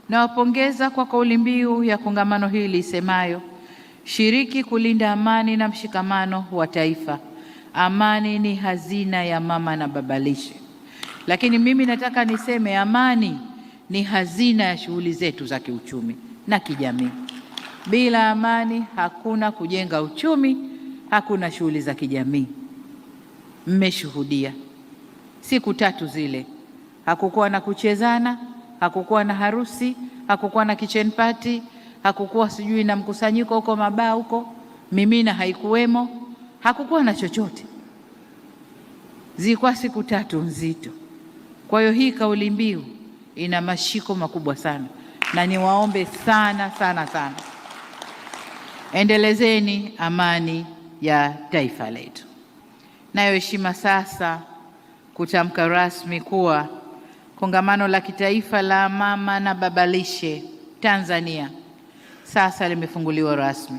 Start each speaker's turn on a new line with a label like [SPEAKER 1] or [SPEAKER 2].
[SPEAKER 1] Nawapongeza kwa kauli mbiu ya kongamano hili isemayo shiriki kulinda amani na mshikamano wa taifa. Amani ni hazina ya mama na baba lishe. Lakini mimi nataka niseme amani ni hazina ya shughuli zetu za kiuchumi na kijamii. Bila amani hakuna kujenga uchumi, hakuna shughuli za kijamii. Mmeshuhudia siku 3 zile, hakukuwa na kuchezana, hakukuwa na harusi, hakukuwa na kitchen party, hakukuwa sijui na mkusanyiko huko mabaa huko, mimina haikuwemo, hakukuwa na chochote. Zilikuwa siku 3 nzito. Kwa hiyo hii kauli mbiu ina mashiko makubwa sana, na niwaombe sana sana sana, endelezeni amani ya taifa letu. Nayo heshima sasa kutamka rasmi kuwa kongamano la kitaifa la mama na baba lishe Tanzania sasa limefunguliwa rasmi.